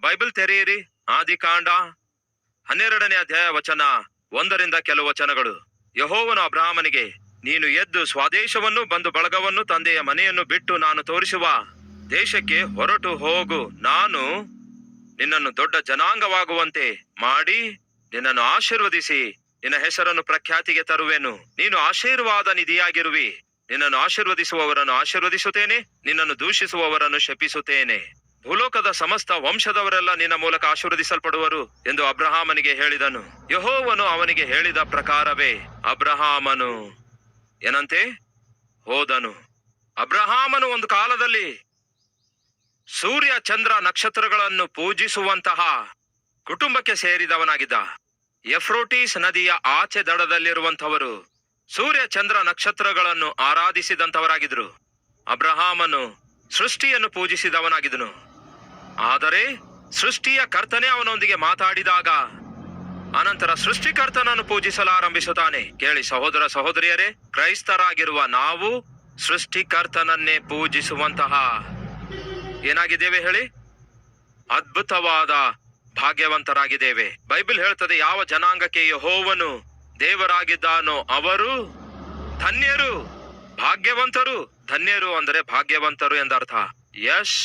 Bible ತೆರೆಯಿರಿ. ಆದಿಕಾಂಡ 12ನೇ ಅಧ್ಯಾಯ ವಚನ 1ರಿಂದ ಕೆಲವು ವಚನಗಳು. ಯೆಹೋವನು ಅಬ್ರಹಾಮನಿಗೆ, ನೀನು ಎದ್ದು ಸ್ವದೇಶವನ್ನು ಬಂಧು ಬಳಗವನ್ನು ತಂದೆಯ ಮನೆಯನ್ನು ಬಿಟ್ಟು ನಾನು ತೋರಿಸುವ ದೇಶಕ್ಕೆ ಹೊರಟು ಹೋಗು. ನಾನು ನಿನ್ನನ್ನು ದೊಡ್ಡ ಜನಾಂಗವಾಗುವಂತೆ ಮಾಡಿ ನಿನ್ನನ್ನು ಆಶೀರ್ವದಿಸಿ ನಿನ್ನ ಹೆಸರನ್ನು ಪ್ರಖ್ಯಾತಿಗೆ ತರುವೆನು. ನೀನು ಆಶೀರ್ವಾದ ನಿಧಿಯಾಗಿರುವಿ. ನಿನ್ನನ್ನು ಆಶೀರ್ವದಿಸುವವರನ್ನು ಆಶೀರ್ವದಿಸುತ್ತೇನೆ, ನಿನ್ನನ್ನು ದೂಷಿಸುವವರನ್ನು ಶಪಿಸುತ್ತೇನೆ. ಭೂಲೋಕದ ಸಮಸ್ತ ವಂಶದವರೆಲ್ಲ ನಿನ್ನ ಮೂಲಕ ಆಶೀರ್ವದಿಸಲ್ಪಡುವರು ಎಂದು ಅಬ್ರಹಾಮನಿಗೆ ಹೇಳಿದನು. ಯೆಹೋವನು ಅವನಿಗೆ ಹೇಳಿದ ಪ್ರಕಾರವೇ ಅಬ್ರಹಾಮನು ಏನಂತೆ ಹೋದನು. ಅಬ್ರಹಾಮನು ಒಂದು ಕಾಲದಲ್ಲಿ ಸೂರ್ಯ ಚಂದ್ರ ನಕ್ಷತ್ರಗಳನ್ನು ಪೂಜಿಸುವಂತಹ ಕುಟುಂಬಕ್ಕೆ ಸೇರಿದವನಾಗಿದ್ದ. ಎಫ್ರೋಟೀಸ್ ನದಿಯ ಆಚೆ ದಡದಲ್ಲಿರುವಂಥವರು ಸೂರ್ಯ ಚಂದ್ರ ನಕ್ಷತ್ರಗಳನ್ನು ಆರಾಧಿಸಿದಂಥವರಾಗಿದ್ರು. ಅಬ್ರಹಾಮನು ಸೃಷ್ಟಿಯನ್ನು ಪೂಜಿಸಿದವನಾಗಿದ್ದನು. ಆದರೆ ಸೃಷ್ಟಿಯ ಕರ್ತನೇ ಅವನೊಂದಿಗೆ ಮಾತಾಡಿದಾಗ ಅನಂತರ ಸೃಷ್ಟಿಕರ್ತನನ್ನು ಪೂಜಿಸಲಾರಂಭಿಸುತ್ತಾನೆ. ಕೇಳಿ ಸಹೋದರ ಸಹೋದರಿಯರೇ, ಕ್ರೈಸ್ತರಾಗಿರುವ ನಾವು ಸೃಷ್ಟಿಕರ್ತನನ್ನೇ ಪೂಜಿಸುವಂತಹ ಏನಾಗಿದ್ದೇವೆ ಹೇಳಿ? ಅದ್ಭುತವಾದ ಭಾಗ್ಯವಂತರಾಗಿದ್ದೇವೆ. ಬೈಬಲ್ ಹೇಳ್ತದೆ, ಯಾವ ಜನಾಂಗಕ್ಕೆ ಯೆಹೋವನು ದೇವರಾಗಿದ್ದಾನೋ ಅವರು ಧನ್ಯರು, ಭಾಗ್ಯವಂತರು. ಧನ್ಯರು ಅಂದರೆ ಭಾಗ್ಯವಂತರು ಎಂದರ್ಥ. ಯಶ್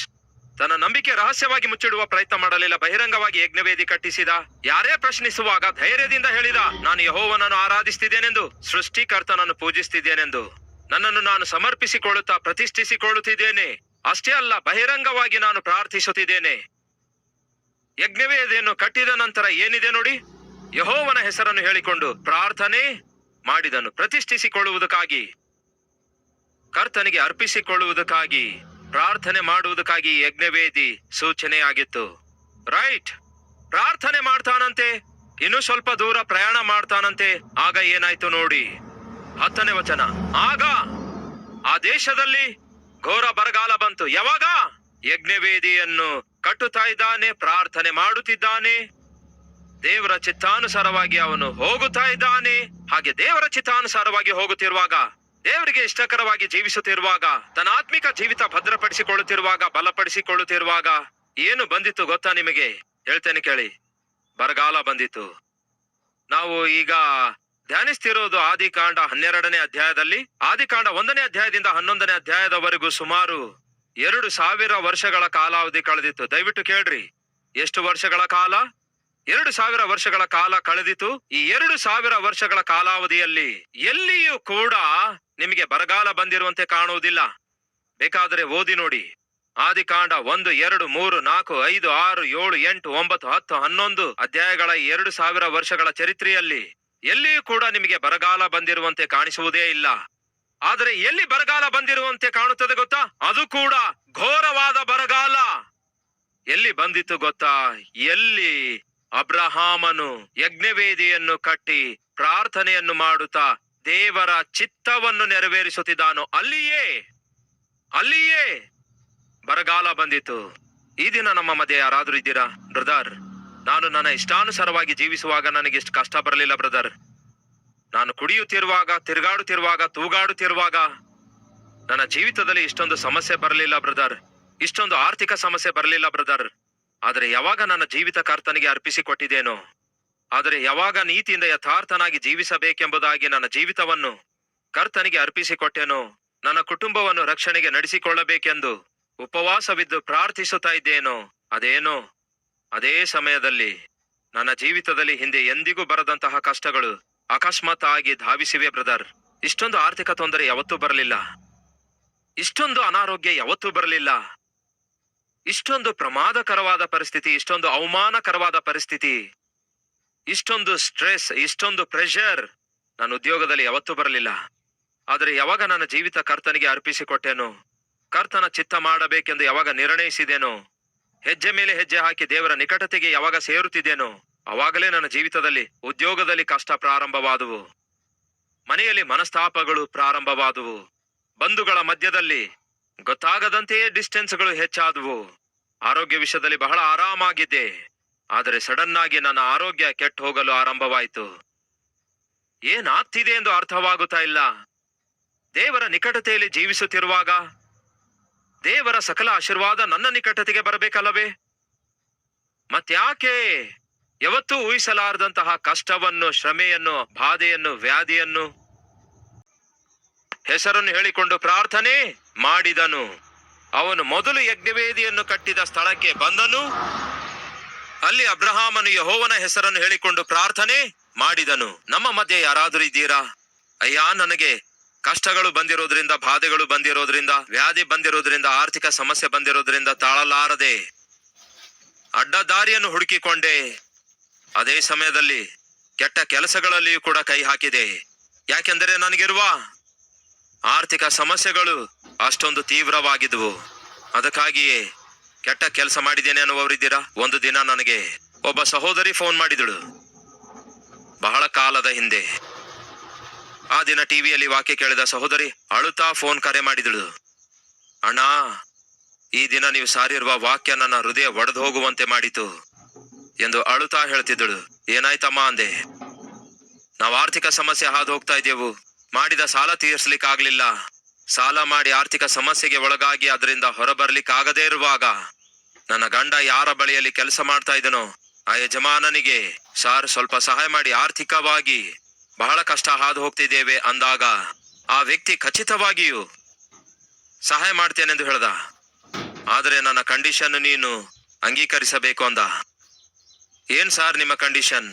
ತನ್ನ ನಂಬಿಕೆ ರಹಸ್ಯವಾಗಿ ಮುಚ್ಚಿಡುವ ಪ್ರಯತ್ನ ಮಾಡಲಿಲ್ಲ. ಬಹಿರಂಗವಾಗಿ ಯಜ್ಞವೇದಿ ಕಟ್ಟಿಸಿದ. ಯಾರೇ ಪ್ರಶ್ನಿಸುವಾಗ ಧೈರ್ಯದಿಂದ ಹೇಳಿದ, ನಾನು ಯೆಹೋವನನ್ನು ಆರಾಧಿಸ್ತಿದ್ದೇನೆಂದು, ಸೃಷ್ಟಿಕರ್ತನನ್ನು ಪೂಜಿಸ್ತಿದ್ದೇನೆಂದು. ನನ್ನನ್ನು ನಾನು ಸಮರ್ಪಿಸಿಕೊಳ್ಳುತ್ತಾ ಪ್ರತಿಷ್ಠಿಸಿಕೊಳ್ಳುತ್ತಿದ್ದೇನೆ. ಅಷ್ಟೇ ಅಲ್ಲ, ಬಹಿರಂಗವಾಗಿ ನಾನು ಪ್ರಾರ್ಥಿಸುತ್ತಿದ್ದೇನೆ. ಯಜ್ಞವೇದಿಯನ್ನು ಕಟ್ಟಿದ ನಂತರ ಏನಿದೆ ನೋಡಿ, ಯೆಹೋವನ ಹೆಸರನ್ನು ಹೇಳಿಕೊಂಡು ಪ್ರಾರ್ಥನೆ ಮಾಡಿದನು. ಪ್ರತಿಷ್ಠಿಸಿಕೊಳ್ಳುವುದಕ್ಕಾಗಿ, ಕರ್ತನಿಗೆ ಅರ್ಪಿಸಿಕೊಳ್ಳುವುದಕ್ಕಾಗಿ, ಪ್ರಾರ್ಥನೆ ಮಾಡುವುದಕ್ಕಾಗಿ ಯಜ್ಞವೇದಿ ಸೂಚನೆಯಾಗಿತ್ತು. ರೈಟ್. ಪ್ರಾರ್ಥನೆ ಮಾಡ್ತಾನಂತೆ, ಇನ್ನು ಸ್ವಲ್ಪ ದೂರ ಪ್ರಯಾಣ ಮಾಡ್ತಾನಂತೆ. ಆಗ ಏನಾಯ್ತು ನೋಡಿ, 10ನೇ ವಚನ. ಆಗ ಆ ದೇಶದಲ್ಲಿ ಘೋರ ಬರಗಾಲ ಬಂತು. ಯಾವಾಗ? ಯಜ್ಞವೇದಿಯನ್ನು ಕಟ್ಟುತ್ತಾ ಇದ್ದಾನೆ, ಪ್ರಾರ್ಥನೆ ಮಾಡುತ್ತಿದ್ದಾನೆ, ದೇವರ ಚಿತ್ತಾನುಸಾರವಾಗಿ ಅವನು ಹೋಗುತ್ತಾ ಇದ್ದಾನೆ. ಹಾಗೆ ದೇವರ ಚಿತ್ತಾನುಸಾರವಾಗಿ ಹೋಗುತ್ತಿರುವಾಗ, ದೇವರಿಗೆ ಇಷ್ಟಕರವಾಗಿ ಜೀವಿಸುತ್ತಿರುವಾಗ, ತನ್ನ ಆತ್ಮಿಕ ಜೀವಿತ ಭದ್ರಪಡಿಸಿಕೊಳ್ಳುತ್ತಿರುವಾಗ, ಬಲಪಡಿಸಿಕೊಳ್ಳುತ್ತಿರುವಾಗ ಏನು ಬಂದಿತ್ತು ಗೊತ್ತಾ ನಿಮಗೆ? ಹೇಳ್ತೇನೆ ಕೇಳಿ. ಬರಗಾಲ ಬಂದಿತ್ತು. ನಾವು ಈಗ ಧ್ಯಾನಿಸ್ತಿರೋದು ಆದಿಕಾಂಡ 12ನೇ ಅಧ್ಯಾಯದಲ್ಲಿ. ಆದಿಕಾಂಡ 1ನೇ ಅಧ್ಯಾಯದಿಂದ 11ನೇ ಅಧ್ಯಾಯದವರೆಗೂ ಸುಮಾರು 2000 ವರ್ಷಗಳ ಕಾಲಾವಧಿ ಕಳೆದಿತ್ತು. ದಯವಿಟ್ಟು ಕೇಳ್ರಿ, ಎಷ್ಟು ವರ್ಷಗಳ ಕಾಲ? 2000 ವರ್ಷಗಳ ಕಾಲ ಕಳೆದಿತು. ಈ 2000 ವರ್ಷಗಳ ಕಾಲಾವಧಿಯಲ್ಲಿ ಎಲ್ಲಿಯೂ ಕೂಡ ನಿಮಗೆ ಬರಗಾಲ ಬಂದಿರುವಂತೆ ಕಾಣುವುದಿಲ್ಲ. ಬೇಕಾದರೆ ಓದಿ ನೋಡಿ. ಆದಿಕಾಂಡ 1, 2, 3, 4, 5, 6, 7, 8, 9, 10, 11 ಅಧ್ಯಾಯಗಳ 2000 ವರ್ಷಗಳ ಚರಿತ್ರೆಯಲ್ಲಿ ಎಲ್ಲಿಯೂ ಕೂಡ ನಿಮಗೆ ಬರಗಾಲ ಬಂದಿರುವಂತೆ ಕಾಣಿಸುವುದೇ ಇಲ್ಲ. ಆದರೆ ಎಲ್ಲಿ ಬರಗಾಲ ಬಂದಿರುವಂತೆ ಕಾಣುತ್ತದೆ ಗೊತ್ತಾ? ಅದು ಕೂಡ ಘೋರವಾದ ಬರಗಾಲ. ಎಲ್ಲಿ ಬಂದಿತ್ತು ಗೊತ್ತಾ? ಎಲ್ಲಿ ಅಬ್ರಹಾಮನು ಯಜ್ಞವೇದಿಯನ್ನು ಕಟ್ಟಿ ಪ್ರಾರ್ಥನೆಯನ್ನು ಮಾಡುತ್ತಾ ದೇವರ ಚಿತ್ತವನ್ನು ನೆರವೇರಿಸುತ್ತಿದ್ದಾನೋ ಅಲ್ಲಿಯೇ ಬರಗಾಲ ಬಂದಿತು. ಈ ದಿನ ನಮ್ಮ ಮಧ್ಯೆ ಯಾರಾದ್ರೂ ಇದ್ದೀರಾ? ಬ್ರದರ್, ನಾನು ನನ್ನ ಇಷ್ಟಾನುಸಾರವಾಗಿ ಜೀವಿಸುವಾಗ ನನಗೆ ಇಷ್ಟು ಕಷ್ಟ ಬರಲಿಲ್ಲ ಬ್ರದರ್. ನಾನು ಕುಡಿಯುತ್ತಿರುವಾಗ, ತಿರುಗಾಡುತ್ತಿರುವಾಗ, ತೂಗಾಡುತ್ತಿರುವಾಗ ನನ್ನ ಜೀವಿತದಲ್ಲಿ ಇಷ್ಟೊಂದು ಸಮಸ್ಯೆ ಬರಲಿಲ್ಲ ಬ್ರದರ್. ಇಷ್ಟೊಂದು ಆರ್ಥಿಕ ಸಮಸ್ಯೆ ಬರಲಿಲ್ಲ ಬ್ರದರ್. ಆದರೆ ಯಾವಾಗ ನನ್ನ ಜೀವಿತ ಕರ್ತನಿಗೆ ಅರ್ಪಿಸಿಕೊಟ್ಟಿದ್ದೇನೋ, ಆದರೆ ಯಾವಾಗ ನೀತಿಯಿಂದ ಯಥಾರ್ಥನಾಗಿ ಜೀವಿಸಬೇಕೆಂಬುದಾಗಿ ನನ್ನ ಜೀವಿತವನ್ನು ಕರ್ತನಿಗೆ ಅರ್ಪಿಸಿಕೊಟ್ಟೇನೋ, ನನ್ನ ಕುಟುಂಬವನ್ನು ರಕ್ಷಣೆಗೆ ನಡೆಸಿಕೊಳ್ಳಬೇಕೆಂದು ಉಪವಾಸವಿದ್ದು ಪ್ರಾರ್ಥಿಸುತ್ತಾ ಇದ್ದೇನೋ, ಅದೇ ಸಮಯದಲ್ಲಿ ನನ್ನ ಜೀವಿತದಲ್ಲಿ ಹಿಂದೆ ಎಂದಿಗೂ ಬರದಂತಹ ಕಷ್ಟಗಳು ಅಕಸ್ಮಾತ್ ಆಗಿ ಧಾವಿಸಿವೆ ಬ್ರದರ್. ಇಷ್ಟೊಂದು ಆರ್ಥಿಕ ತೊಂದರೆ ಯಾವತ್ತೂ ಬರಲಿಲ್ಲ. ಇಷ್ಟೊಂದು ಅನಾರೋಗ್ಯ ಯಾವತ್ತೂ ಬರಲಿಲ್ಲ. ಇಷ್ಟೊಂದು ಪ್ರಮಾದಕರವಾದ ಪರಿಸ್ಥಿತಿ, ಇಷ್ಟೊಂದು ಅವಮಾನಕರವಾದ ಪರಿಸ್ಥಿತಿ, ಇಷ್ಟೊಂದು ಸ್ಟ್ರೆಸ್, ಇಷ್ಟೊಂದು ಪ್ರೆಷರ್ ನನ್ನ ಉದ್ಯೋಗದಲ್ಲಿ ಯಾವತ್ತೂ ಬರಲಿಲ್ಲ. ಆದರೆ ಯಾವಾಗ ನನ್ನ ಜೀವಿತ ಕರ್ತನಿಗೆ ಅರ್ಪಿಸಿಕೊಟ್ಟೇನೋ, ಕರ್ತನ ಚಿತ್ತ ಮಾಡಬೇಕೆಂದು ಯಾವಾಗ ನಿರ್ಣಯಿಸಿದೇನೋ, ಹೆಜ್ಜೆ ಮೇಲೆ ಹೆಜ್ಜೆ ಹಾಕಿ ದೇವರ ನಿಕಟತೆಗೆ ಯಾವಾಗ ಸೇರುತ್ತಿದ್ದೇನೋ, ಅವಾಗಲೇ ನನ್ನ ಜೀವಿತದಲ್ಲಿ ಉದ್ಯೋಗದಲ್ಲಿ ಕಷ್ಟ ಪ್ರಾರಂಭವಾದವು, ಮನೆಯಲ್ಲಿ ಮನಸ್ತಾಪಗಳು ಪ್ರಾರಂಭವಾದವು, ಬಂಧುಗಳ ಮಧ್ಯದಲ್ಲಿ ಗೊತ್ತಾಗದಂತೆಯೇ ಡಿಸ್ಟೆನ್ಸ್ಗಳು ಹೆಚ್ಚಾದವು. ಆರೋಗ್ಯ ವಿಷಯದಲ್ಲಿ ಬಹಳ ಆರಾಮಾಗಿದ್ದೆ, ಆದರೆ ಸಡನ್ ಆಗಿ ನನ್ನ ಆರೋಗ್ಯ ಕೆಟ್ಟು ಹೋಗಲು ಆರಂಭವಾಯಿತು. ಏನಾಗ್ತಿದೆ ಎಂದು ಅರ್ಥವಾಗುತ್ತಾ ಇಲ್ಲ. ದೇವರ ನಿಕಟತೆಯಲ್ಲಿ ಜೀವಿಸುತ್ತಿರುವಾಗ ದೇವರ ಸಕಲ ಆಶೀರ್ವಾದ ನನ್ನ ನಿಕಟತೆಗೆ ಬರಬೇಕಲ್ಲವೇ? ಮತ್ಯಾಕೆ ಯಾವತ್ತೂ ಊಹಿಸಲಾರದಂತಹ ಕಷ್ಟವನ್ನು, ಶ್ರಮೆಯನ್ನು, ಬಾಧೆಯನ್ನು, ವ್ಯಾಧಿಯನ್ನು ಹೆಸರನ್ನು ಹೇಳಿಕೊಂಡು ಪ್ರಾರ್ಥನೆ ಮಾಡಿದನು. ಅವನು ಮೊದಲು ಯಜ್ಞವೇದಿಯನ್ನು ಕಟ್ಟಿದ ಸ್ಥಳಕ್ಕೆ ಬಂದನು. ಅಲ್ಲಿ ಅಬ್ರಹಾಮನು ಯೆಹೋವನ ಹೆಸರನ್ನು ಹೇಳಿಕೊಂಡು ಪ್ರಾರ್ಥನೆ ಮಾಡಿದನು. ನಮ್ಮ ಮಧ್ಯೆ ಯಾರಾದರೂ ಇದ್ದೀರಾ? ಅಯ್ಯ, ನನಗೆ ಕಷ್ಟಗಳು ಬಂದಿರೋದ್ರಿಂದ, ಬಾಧೆಗಳು ಬಂದಿರೋದ್ರಿಂದ, ವ್ಯಾಧಿ ಬಂದಿರೋದ್ರಿಂದ, ಆರ್ಥಿಕ ಸಮಸ್ಯೆ ಬಂದಿರೋದ್ರಿಂದ ತಾಳಲಾರದೆ ಅಡ್ಡ ದಾರಿಯನ್ನು ಹುಡುಕಿಕೊಂಡೆ. ಅದೇ ಸಮಯದಲ್ಲಿ ಕೆಟ್ಟ ಕೆಲಸಗಳಲ್ಲಿಯೂ ಕೂಡ ಕೈ ಹಾಕಿದೆ. ಯಾಕೆಂದರೆ ನನಗಿರುವ ಆರ್ಥಿಕ ಸಮಸ್ಯೆಗಳು ಅಷ್ಟೊಂದು ತೀವ್ರವಾಗಿದ್ವು. ಅದಕ್ಕಾಗಿಯೇ ಕೆಟ್ಟ ಕೆಲಸ ಮಾಡಿದ್ದೇನೆ ಅನ್ನುವವರಿದ್ದೀರಾ? ಒಂದು ದಿನ ನನಗೆ ಒಬ್ಬ ಸಹೋದರಿ ಫೋನ್ ಮಾಡಿದಳು, ಬಹಳ ಕಾಲದ ಹಿಂದೆ. ಆ ದಿನ ಟಿವಿಯಲ್ಲಿ ವಾಕ್ಯ ಕೇಳಿದ ಸಹೋದರಿ ಅಳುತ್ತಾ ಫೋನ್ ಕರೆ ಮಾಡಿದಳು. ಅಣ್ಣ, ಈ ದಿನ ನೀವು ಸಾರಿರುವ ವಾಕ್ಯ ನನ್ನ ಹೃದಯ ಒಡೆದು ಹೋಗುವಂತೆ ಮಾಡಿತು ಎಂದು ಅಳುತ್ತಾ ಹೇಳ್ತಿದ್ದಳು. ಏನಾಯ್ತಮ್ಮ ಅಂದೆ. ನಾವು ಆರ್ಥಿಕ ಸಮಸ್ಯೆ ಹಾದು ಹೋಗ್ತಾ ಇದ್ದೆವು. ಮಾಡಿದ ಸಾಲ ತೀರಿಸ್ಲಿಕ್ಕಾಗ್ಲಿಲ್ಲ. ಸಾಲ ಮಾಡಿ ಆರ್ಥಿಕ ಸಮಸ್ಯೆಗೆ ಒಳಗಾಗಿ ಅದರಿಂದ ಹೊರಬರ್ಲಿಕ್ಕಾಗದೇ ಇರುವಾಗ ನನ್ನ ಗಂಡ ಯಾರ ಬಳಿಯಲ್ಲಿ ಕೆಲಸ ಮಾಡ್ತಾ ಇದ್ದನೋ ಆ ಯಜಮಾನನಿಗೆ, ಸಾರ್ ಸ್ವಲ್ಪ ಸಹಾಯ ಮಾಡಿ, ಆರ್ಥಿಕವಾಗಿ ಬಹಳ ಕಷ್ಟ ಹಾದು ಹೋಗ್ತಿದ್ದೇವೆ ಅಂದಾಗ ಆ ವ್ಯಕ್ತಿ ಖಚಿತವಾಗಿಯೂ ಸಹಾಯ ಮಾಡ್ತೇನೆಂದು ಹೇಳ್ದ. ಆದರೆ ನನ್ನ ಕಂಡೀಷನ್ ನೀನು ಅಂಗೀಕರಿಸಬೇಕು ಅಂದ. ಏನ್ ಸಾರ್ ನಿಮ್ಮ ಕಂಡೀಷನ್?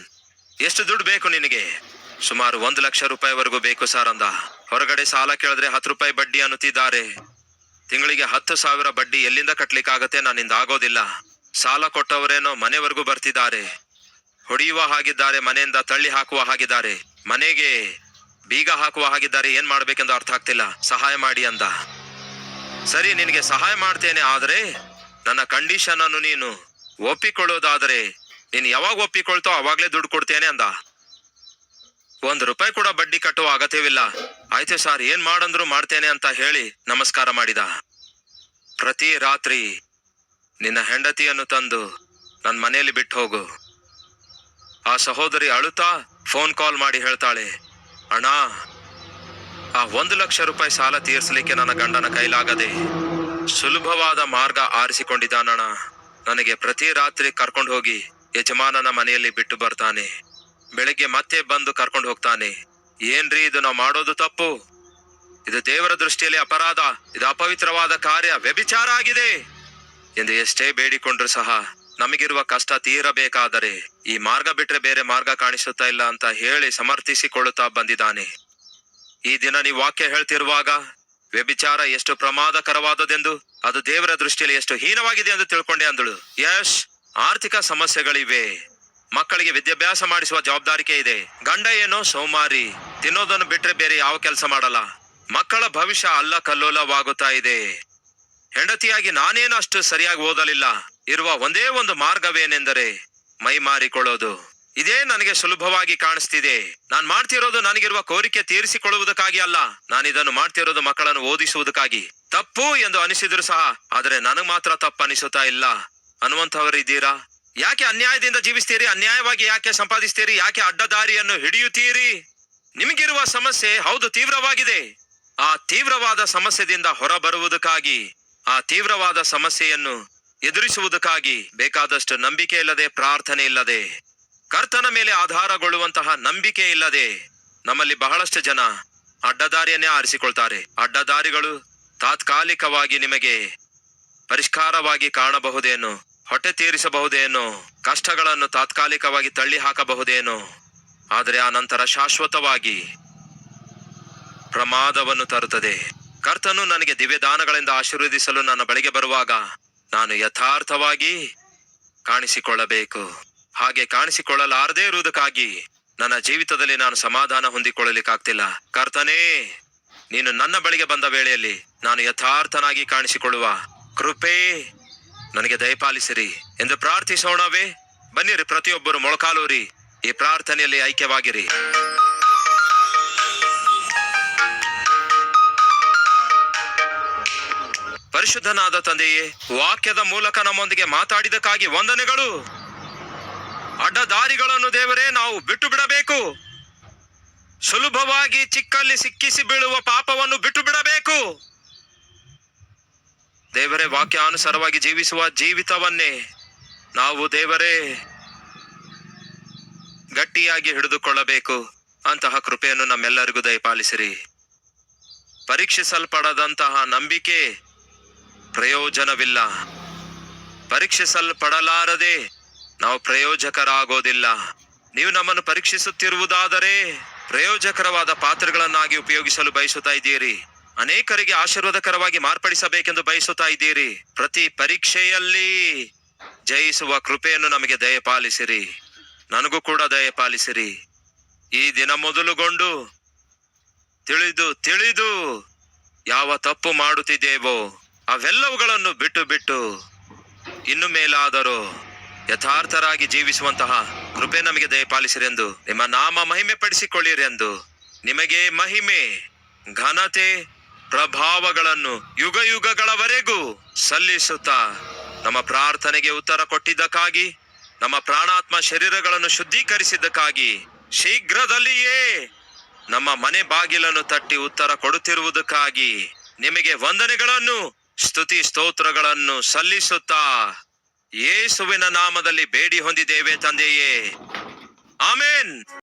ಎಷ್ಟು ದುಡ್ಡು ಬೇಕು ನಿನಗೆ? ಸುಮಾರು 1 ಲಕ್ಷ ರೂಪಾಯಿವರೆಗೂ ಬೇಕು ಸಾರ್ ಅಂದ. ಹೊರಗಡೆ ಸಾಲ ಕೇಳಿದ್ರೆ 10 ರೂಪಾಯಿ ಬಡ್ಡಿ ಅನ್ನುತ್ತಿದ್ದಾರೆ. ತಿಂಗಳಿಗೆ 10,000 ಬಡ್ಡಿ ಎಲ್ಲಿಂದ ಕಟ್ಲಿಕ್ಕಾಗತ್ತೆ? ನನ್ನಿಂದ ಆಗೋದಿಲ್ಲ. ಸಾಲ ಕೊಟ್ಟವರೇನೋ ಮನೆವರೆಗೂ ಬರ್ತಿದ್ದಾರೆ, ಹೊಡೆಯುವ ಹಾಗಿದ್ದಾರೆ, ಮನೆಯಿಂದ ತಳ್ಳಿ ಹಾಕುವ ಹಾಗಿದ್ದಾರೆ, ಮನೆಗೆ ಬೀಗ ಹಾಕುವ ಹಾಗಿದ್ದಾರೆ. ಏನ್ ಮಾಡ್ಬೇಕೆಂದು ಅರ್ಥ ಆಗ್ತಿಲ್ಲ, ಸಹಾಯ ಮಾಡಿ ಅಂದ. ಸರಿ, ನಿನಗೆ ಸಹಾಯ ಮಾಡ್ತೇನೆ, ಆದ್ರೆ ನನ್ನ ಕಂಡೀಷನ್ ಅನ್ನು ನೀನು ಒಪ್ಪಿಕೊಳ್ಳೋದಾದ್ರೆ ನೀನು ಯಾವಾಗ ಒಪ್ಪಿಕೊಳ್ತೋ ಅವಾಗ್ಲೇ ದುಡ್ಡು ಕೊಡ್ತೇನೆ ಅಂದ. 1 ರೂಪಾಯಿ ಕೂಡ ಬಡ್ಡಿ ಕಟ್ಟುವ ಅಗತ್ಯವಿಲ್ಲ. ಆಯ್ತು ಸಾರ್, ಏನ್ ಮಾಡಂದ್ರು ಮಾಡ್ತೇನೆ ಅಂತ ಹೇಳಿ ನಮಸ್ಕಾರ ಮಾಡಿದ. ಪ್ರತಿ ರಾತ್ರಿ ನಿನ್ನ ಹೆಂಡತಿಯನ್ನು ತಂದು ನನ್ನ ಮನೆಯಲ್ಲಿ ಬಿಟ್ಟು ಹೋಗು. ಆ ಸಹೋದರಿ ಅಳುತ್ತಾ ಫೋನ್ ಕಾಲ್ ಮಾಡಿ ಹೇಳ್ತಾಳೆ, ಅಣ್ಣ, ಆ 1 ಲಕ್ಷ ರೂಪಾಯಿ ಸಾಲ ತೀರಿಸಲಿಕ್ಕೆ ನನ್ನ ಗಂಡನ ಕೈಲಾಗದೆ ಸುಲಭವಾದ ಮಾರ್ಗ ಆರಿಸಿಕೊಂಡಿದ್ದಾನಣ್ಣ. ನನಗೆ ಪ್ರತಿ ರಾತ್ರಿ ಕರ್ಕೊಂಡು ಹೋಗಿ ಯಜಮಾನನ ಮನೆಯಲ್ಲಿ ಬಿಟ್ಟು ಬರ್ತಾನೆ, ಬೆಳಿಗ್ಗೆ ಮತ್ತೆ ಬಂದು ಕರ್ಕೊಂಡು ಹೋಗ್ತಾನೆ. ಏನ್ರಿ ಇದು ನಾವು ಮಾಡೋದು ತಪ್ಪು, ಇದು ದೇವರ ದೃಷ್ಟಿಯಲ್ಲಿ ಅಪರಾಧ, ಇದು ಅಪವಿತ್ರವಾದ ಕಾರ್ಯ, ವ್ಯಭಿಚಾರ ಆಗಿದೆ ಎಂದು ಎಷ್ಟೇ ಬೇಡಿಕೊಂಡ್ರು ಸಹ ನಮಗಿರುವ ಕಷ್ಟ ತೀರಬೇಕಾದರೆ ಈ ಮಾರ್ಗ ಬಿಟ್ರೆ ಬೇರೆ ಮಾರ್ಗ ಕಾಣಿಸುತ್ತಾ ಇಲ್ಲ ಅಂತ ಹೇಳಿ ಸಮರ್ಥಿಸಿಕೊಳ್ಳುತ್ತಾ ಬಂದಿದ್ದಾನೆ. ಈ ದಿನ ನೀವು ವಾಕ್ಯ ಹೇಳ್ತಿರುವಾಗ ವ್ಯಭಿಚಾರ ಎಷ್ಟು ಪ್ರಮಾದಕರವಾದದೆಂದು, ಅದು ದೇವರ ದೃಷ್ಟಿಯಲ್ಲಿ ಎಷ್ಟು ಹೀನವಾಗಿದೆ ಎಂದು ತಿಳ್ಕೊಂಡೆ ಅಂದಳು. ಯಶ್, ಆರ್ಥಿಕ ಸಮಸ್ಯೆಗಳಿವೆ, ಮಕ್ಕಳಿಗೆ ವಿದ್ಯಾಭ್ಯಾಸ ಮಾಡಿಸುವ ಜವಾಬ್ದಾರಿಕೆ ಇದೆ. ಗಂಡ ಏನೋ ಸೋಮಾರಿ, ತಿನ್ನೋದನ್ನು ಬಿಟ್ರೆ ಬೇರೆ ಯಾವ ಕೆಲಸ ಮಾಡಲ್ಲ. ಮಕ್ಕಳ ಭವಿಷ್ಯ ಅಲ್ಲಕಲ್ಲೋಲವಾಗುತ್ತಾ ಇದೆ. ಹೆಂಡತಿಯಾಗಿ ನಾನೇನು ಅಷ್ಟು ಸರಿಯಾಗಿ ಓದಲಿಲ್ಲ. ಇರುವ ಒಂದೇ ಒಂದು ಮಾರ್ಗವೇನೆಂದರೆ ಮೈ ಮಾರಿಕೊಳ್ಳೋದು. ಇದೇ ನನಗೆ ಸುಲಭವಾಗಿ ಕಾಣಿಸ್ತಿದೆ. ನಾನ್ ಮಾಡ್ತಿರೋದು ನನಗಿರುವ ಕೋರಿಕೆ ತೀರಿಸಿಕೊಳ್ಳುವುದಕ್ಕಾಗಿ ಅಲ್ಲ, ನಾನಿದನ್ನು ಮಾಡ್ತಿರೋದು ಮಕ್ಕಳನ್ನು ಓದಿಸುವುದಕ್ಕಾಗಿ. ತಪ್ಪು ಎಂದು ಅನಿಸಿದ್ರು ಸಹ, ಆದರೆ ನನಗ್ ಮಾತ್ರ ತಪ್ಪು ಅನಿಸುತ್ತಾ ಇಲ್ಲ ಅನ್ನುವಂಥವರು ಇದ್ದೀರಾ? ಯಾಕೆ ಅನ್ಯಾಯದಿಂದ ಜೀವಿಸ್ತೀರಿ? ಅನ್ಯಾಯವಾಗಿ ಯಾಕೆ ಸಂಪಾದಿಸ್ತೀರಿ? ಯಾಕೆ ಅಡ್ಡದಾರಿಯನ್ನು ಹಿಡಿಯುತ್ತೀರಿ? ನಿಮಗಿರುವ ಸಮಸ್ಯೆ ಹೌದು ತೀವ್ರವಾಗಿದೆ. ಆ ತೀವ್ರವಾದ ಸಮಸ್ಯೆದಿಂದ ಹೊರಬರುವುದಕ್ಕಾಗಿ, ಆ ತೀವ್ರವಾದ ಸಮಸ್ಯೆಯನ್ನು ಎದುರಿಸುವುದಕ್ಕಾಗಿ ಬೇಕಾದಷ್ಟು ನಂಬಿಕೆ ಇಲ್ಲದೆ, ಪ್ರಾರ್ಥನೆ ಇಲ್ಲದೆ, ಕರ್ತನ ಮೇಲೆ ಆಧಾರಗೊಳ್ಳುವಂತಹ ನಂಬಿಕೆ ಇಲ್ಲದೆ ನಮ್ಮಲ್ಲಿ ಬಹಳಷ್ಟು ಜನ ಅಡ್ಡದಾರಿಯನ್ನೇ ಆರಿಸಿಕೊಳ್ತಾರೆ. ಅಡ್ಡದಾರಿಗಳು ತಾತ್ಕಾಲಿಕವಾಗಿ ನಿಮಗೆ ಪರಿಷ್ಕಾರವಾಗಿ ಕಾಣಬಹುದೇನೋ, ಹೊಟ್ಟೆ ತೀರಿಸಬಹುದೇನೋ, ಕಷ್ಟಗಳನ್ನು ತಾತ್ಕಾಲಿಕವಾಗಿ ತಳ್ಳಿ ಹಾಕಬಹುದೇನೋ, ಆದರೆ ಆ ನಂತರ ಶಾಶ್ವತವಾಗಿ ಪ್ರಮಾದವನ್ನು ತರುತ್ತದೆ. ಕರ್ತನು ನನಗೆ ದಿವ್ಯದಾನಗಳಿಂದ ಆಶೀರ್ವದಿಸಲು ನನ್ನ ಬಳಿಗೆ ಬರುವಾಗ ನಾನು ಯಥಾರ್ಥವಾಗಿ ಕಾಣಿಸಿಕೊಳ್ಳಬೇಕು. ಹಾಗೆ ಕಾಣಿಸಿಕೊಳ್ಳಲಾರದೇ ಇರುವುದಕ್ಕಾಗಿ ನನ್ನ ಜೀವಿತದಲ್ಲಿ ನಾನು ಸಮಾಧಾನ ಹೊಂದಿಕೊಳ್ಳಲಿಕ್ಕಾಗ್ತಿಲ್ಲ. ಕರ್ತನೇ, ನೀನು ನನ್ನ ಬಳಿಗೆ ಬಂದ ವೇಳೆಯಲ್ಲಿ ನಾನು ಯಥಾರ್ಥನಾಗಿ ಕಾಣಿಸಿಕೊಳ್ಳುವ ಕೃಪೆ ನನಗೆ ದಯಪಾಲಿಸಿರಿ ಎಂದು ಪ್ರಾರ್ಥಿಸೋಣವೇ? ಬನ್ನಿರಿ, ಪ್ರತಿಯೊಬ್ಬರು ಮೊಳಕಾಲೂರಿ ಈ ಪ್ರಾರ್ಥನೆಯಲ್ಲಿ ಐಕ್ಯವಾಗಿರಿ. ಪರಿಶುದ್ಧನಾದ ತಂದೆಯೇ, ವಾಕ್ಯದ ಮೂಲಕ ನಮ್ಮೊಂದಿಗೆ ಮಾತಾಡಿದಕ್ಕಾಗಿ ವಂದನೆಗಳು. ಅಡ್ಡದಾರಿಗಳನ್ನು ದೇವರೇ ನಾವು ಬಿಟ್ಟು ಬಿಡಬೇಕು. ಸುಲಭವಾಗಿ ಚಿಕ್ಕಲ್ಲಿ ಸಿಕ್ಕಿಸಿ ಬೀಳುವ ಪಾಪವನ್ನು ಬಿಟ್ಟು ಬಿಡಬೇಕು. ದೇವರೇ, ವಾಕ್ಯಾನುಸಾರವಾಗಿ ಜೀವಿಸುವ ಜೀವಿತವನ್ನೇ ನಾವು ದೇವರೇ ಗಟ್ಟಿಯಾಗಿ ಹಿಡಿದುಕೊಳ್ಳಬೇಕು. ಅಂತಹ ಕೃಪೆಯನ್ನು ನಮ್ಮೆಲ್ಲರಿಗೂ ದಯಪಾಲಿಸಿರಿ. ಪರೀಕ್ಷಿಸಲ್ಪಡದಂತಹ ನಂಬಿಕೆ ಪ್ರಯೋಜನವಿಲ್ಲ. ಪರೀಕ್ಷಿಸಲ್ಪಡಲಾರದೆ ನಾವು ಪ್ರಯೋಜಕರಾಗೋದಿಲ್ಲ. ನೀವು ನಮ್ಮನ್ನು ಪರೀಕ್ಷಿಸುತ್ತಿರುವುದಾದರೆ ಪ್ರಯೋಜಕರವಾದ ಪಾತ್ರಗಳನ್ನಾಗಿ ಉಪಯೋಗಿಸಲು ಬಯಸುತ್ತಾ ಇದ್ದೀರಿ. ಅನೇಕರಿಗೆ ಆಶೀರ್ವಾದಕರವಾಗಿ ಮಾರ್ಪಡಿಸಬೇಕೆಂದು ಬಯಸುತ್ತಾ ಇದ್ದೀರಿ. ಪ್ರತಿ ಪರೀಕ್ಷೆಯಲ್ಲಿ ಜಯಿಸುವ ಕೃಪೆಯನ್ನು ನಮಗೆ ದಯಪಾಲಿಸಿರಿ. ನನಗೂ ಕೂಡ ದಯಪಾಲಿಸಿರಿ. ಈ ದಿನ ಮೊದಲುಗೊಂಡು ತಿಳಿದು ಯಾವ ತಪ್ಪು ಮಾಡುತ್ತಿದ್ದೇವೋ ಅವೆಲ್ಲವುಗಳನ್ನು ಬಿಟ್ಟು ಇನ್ನು ಮೇಲಾದರೂ ಯಥಾರ್ಥರಾಗಿ ಜೀವಿಸುವಂತಹ ಕೃಪೆ ನಮಗೆ ದಯಪಾಲಿಸಿರೆಂದು ನಿಮ್ಮ ನಾಮ ಮಹಿಮೆ ಪಡಿಸಿಕೊಳ್ಳಿರೆಂದು ನಿಮಗೆ ಮಹಿಮೆ, ಘನತೆ, ಪ್ರಭಾವಗಳನ್ನು ಯುಗ ಯುಗಗಳವರೆಗೂ ಸಲ್ಲಿಸುತ್ತಾ ನಮ್ಮ ಪ್ರಾರ್ಥನೆಗೆ ಉತ್ತರ ಕೊಟ್ಟಿದ್ದಕ್ಕಾಗಿ, ನಮ್ಮ ಪ್ರಾಣಾತ್ಮ ಶರೀರಗಳನ್ನು ಶುದ್ಧೀಕರಿಸಿದ್ದಕ್ಕಾಗಿ, ಶೀಘ್ರದಲ್ಲಿಯೇ ನಮ್ಮ ಮನೆ ಬಾಗಿಲನ್ನು ತಟ್ಟಿ ಉತ್ತರ ಕೊಡುತ್ತಿರುವುದಕ್ಕಾಗಿ ನಿಮಗೆ ವಂದನೆಗಳನ್ನು, ಸ್ತುತಿ ಸ್ತೋತ್ರಗಳನ್ನು ಸಲ್ಲಿಸುತ್ತಾ ಯೇಸುವಿನ ನಾಮದಲ್ಲಿ ಬೇಡಿ ಹೊಂದಿದ್ದೇವೆ ತಂದೆಯೇ. ಆಮೆನ್.